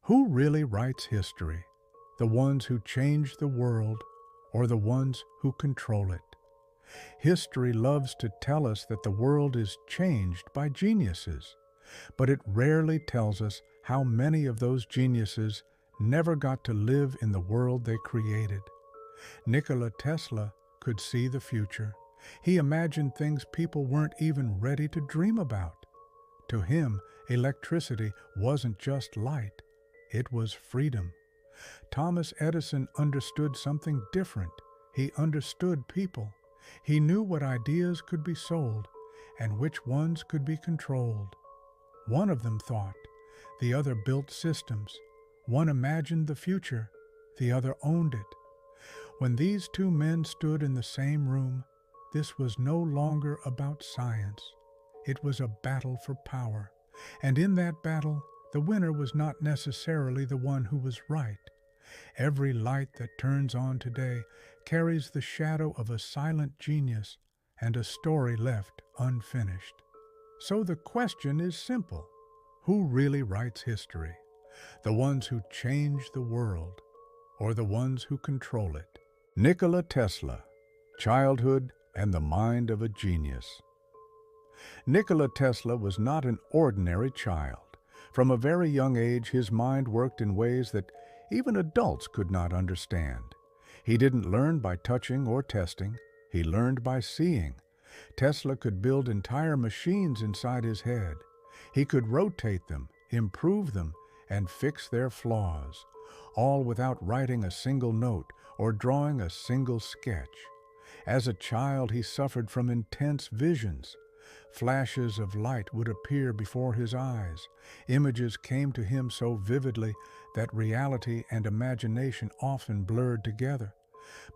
Who really writes history? The ones who change the world or the ones who control it? History loves to tell us that the world is changed by geniuses, but it rarely tells us how many of those geniuses never got to live in the world they created. Nikola Tesla could see the future. He imagined things people weren't even ready to dream about. To him, electricity wasn't just light, it was freedom. Thomas Edison understood something different. He understood people. He knew what ideas could be sold and which ones could be controlled. One of them thought, the other built systems. One imagined the future, the other owned it. When these two men stood in the same room, this was no longer about science. It was a battle for power, and in that battle, the winner was not necessarily the one who was right. Every light that turns on today carries the shadow of a silent genius and a story left unfinished. So the question is simple. Who really writes history? The ones who change the world or the ones who control it? Nikola Tesla, childhood and the mind of a genius. Nikola Tesla was not an ordinary child. From a very young age, his mind worked in ways that even adults could not understand. He didn't learn by touching or testing. He learned by seeing. Tesla could build entire machines inside his head. He could rotate them, improve them, and fix their flaws, all without writing a single note or drawing a single sketch. As a child, he suffered from intense visions. Flashes of light would appear before his eyes. Images came to him so vividly that reality and imagination often blurred together.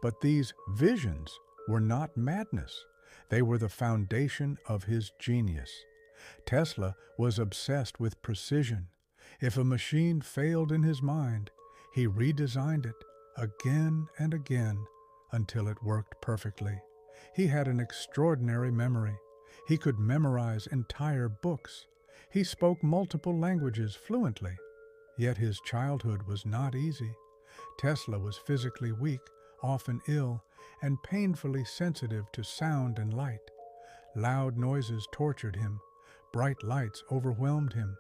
But these visions were not madness. They were the foundation of his genius. Tesla was obsessed with precision. If a machine failed in his mind, he redesigned it again and again until it worked perfectly. He had an extraordinary memory. He could memorize entire books. He spoke multiple languages fluently. Yet his childhood was not easy. Tesla was physically weak, often ill, and painfully sensitive to sound and light. Loud noises tortured him. Bright lights overwhelmed him.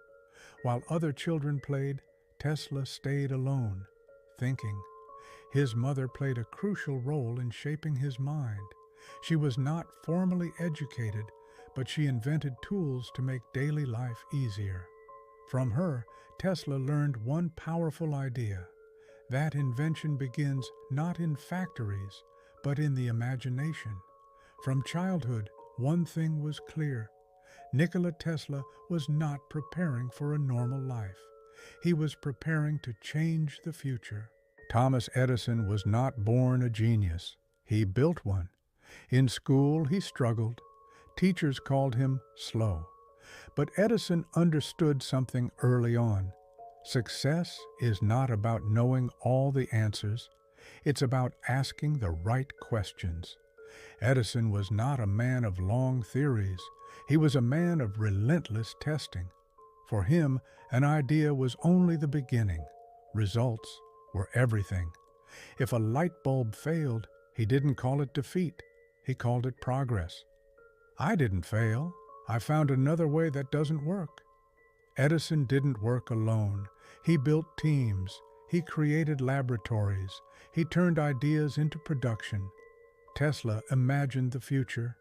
While other children played, Tesla stayed alone, thinking. His mother played a crucial role in shaping his mind. She was not formally educated, but she invented tools to make daily life easier. From her, Tesla learned one powerful idea. That invention begins not in factories, but in the imagination. From childhood, one thing was clear. Nikola Tesla was not preparing for a normal life. He was preparing to change the future. Thomas Edison was not born a genius. He built one. In school, he struggled. Teachers called him slow. But Edison understood something early on. Success is not about knowing all the answers. It's about asking the right questions. Edison was not a man of long theories. He was a man of relentless testing. For him, an idea was only the beginning. Results were everything. If a light bulb failed, he didn't call it defeat. He called it progress. I didn't fail. I found another way that doesn't work. Edison didn't work alone. He built teams. He created laboratories. He turned ideas into production. Tesla imagined the future.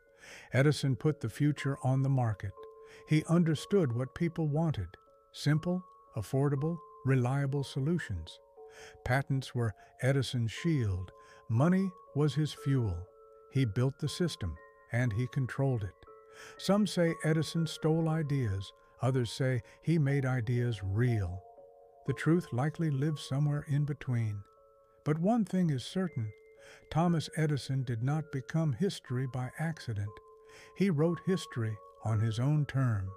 Edison put the future on the market. He understood what people wanted: simple, affordable, reliable solutions. Patents were Edison's shield. Money was his fuel. He built the system, and he controlled it. Some say Edison stole ideas. Others say he made ideas real. The truth likely lives somewhere in between. But one thing is certain. Thomas Edison did not become history by accident. He wrote history on his own terms.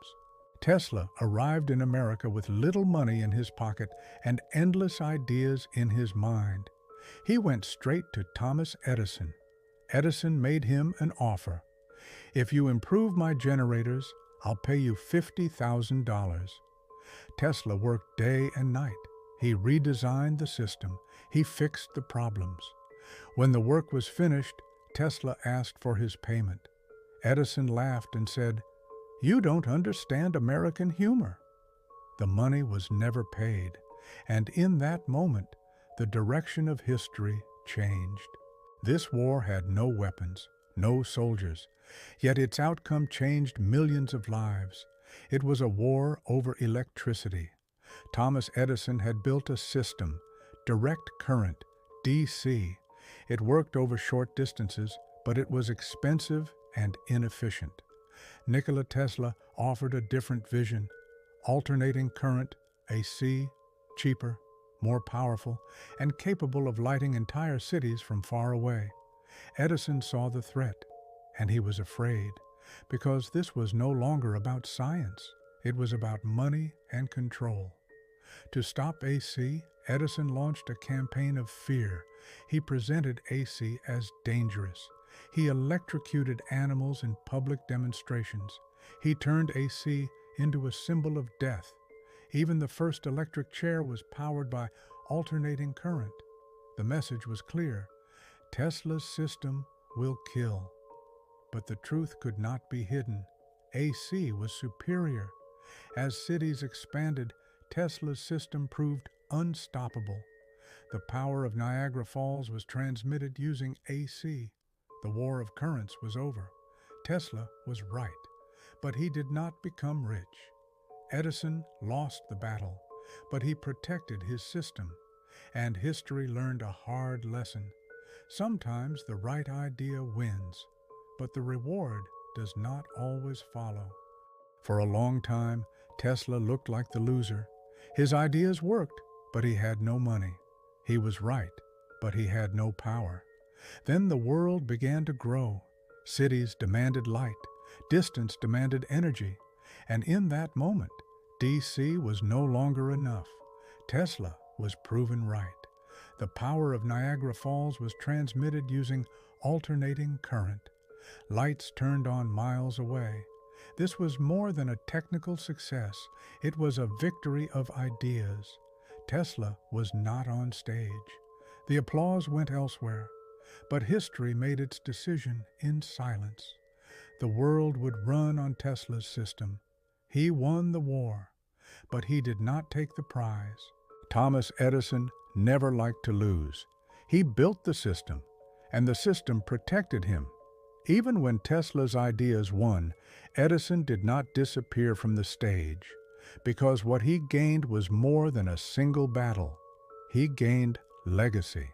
Tesla arrived in America with little money in his pocket and endless ideas in his mind. He went straight to Thomas Edison. Edison made him an offer. If you improve my generators, I'll pay you $50,000. Tesla worked day and night. He redesigned the system. He fixed the problems. When the work was finished, Tesla asked for his payment. Edison laughed and said, "You don't understand American humor." The money was never paid, and in that moment, the direction of history changed. This war had no weapons, no soldiers, yet its outcome changed millions of lives. It was a war over electricity. Thomas Edison had built a system, direct current, DC. It worked over short distances, but it was expensive and inefficient. Nikola Tesla offered a different vision: alternating current, AC, cheaper, more powerful, and capable of lighting entire cities from far away. Edison saw the threat, and he was afraid, because this was no longer about science. It was about money and control. To stop AC, Edison launched a campaign of fear. He presented AC as dangerous. He electrocuted animals in public demonstrations. He turned AC into a symbol of death. Even the first electric chair was powered by alternating current. The message was clear: Tesla's system will kill. But the truth could not be hidden. AC was superior. As cities expanded, Tesla's system proved unstoppable. The power of Niagara Falls was transmitted using AC. The war of currents was over. Tesla was right, but he did not become rich. Edison lost the battle, but he protected his system, and history learned a hard lesson. Sometimes the right idea wins, but the reward does not always follow. For a long time, Tesla looked like the loser. His ideas worked, but he had no money. He was right, but he had no power. Then the world began to grow. Cities demanded light, distance demanded energy, and in that moment, DC was no longer enough. Tesla was proven right. The power of Niagara Falls was transmitted using alternating current. Lights turned on miles away. This was more than a technical success. It was a victory of ideas. Tesla was not on stage. The applause went elsewhere, but history made its decision in silence. The world would run on Tesla's system. He won the war, but he did not take the prize. Thomas Edison never liked to lose. He built the system, and the system protected him. Even when Tesla's ideas won, Edison did not disappear from the stage, because what he gained was more than a single battle. He gained legacy.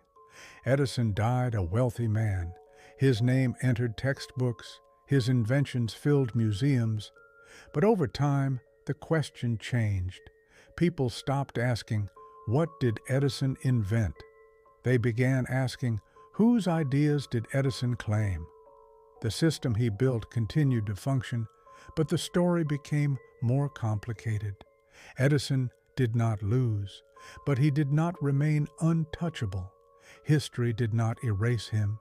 Edison died a wealthy man. His name entered textbooks. His inventions filled museums. But over time, the question changed. People stopped asking, "What did Edison invent?" They began asking, "Whose ideas did Edison claim?" The system he built continued to function, but the story became more complicated. Edison did not lose, but he did not remain untouchable. History did not erase him.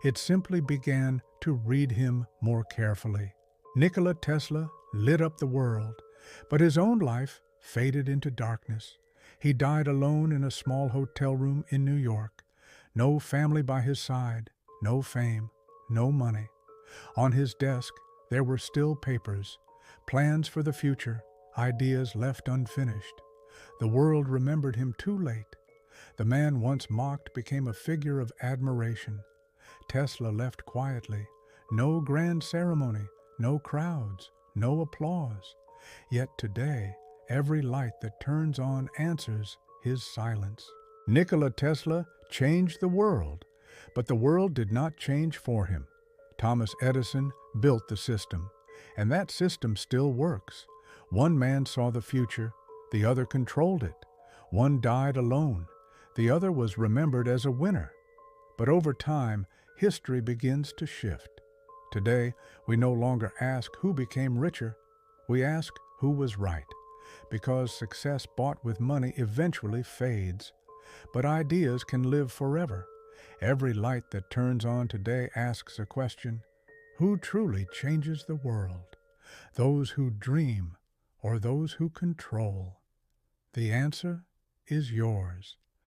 It simply began to read him more carefully. Nikola Tesla lit up the world, but his own life faded into darkness. He died alone in a small hotel room in New York. No family by his side, no fame, no money. On his desk, there were still papers, plans for the future, ideas left unfinished. The world remembered him too late. The man once mocked became a figure of admiration. Tesla left quietly. No grand ceremony, no crowds, no applause. Yet today, every light that turns on answers his silence. Nikola Tesla changed the world, but the world did not change for him. Thomas Edison built the system, and that system still works. One man saw the future, the other controlled it. One died alone, the other was remembered as a winner. But over time, history begins to shift. Today, we no longer ask who became richer, we ask who was right, because success bought with money eventually fades. But ideas can live forever. Every light that turns on today asks a question: who truly changes the world? Those who dream or those who control? The answer is yours.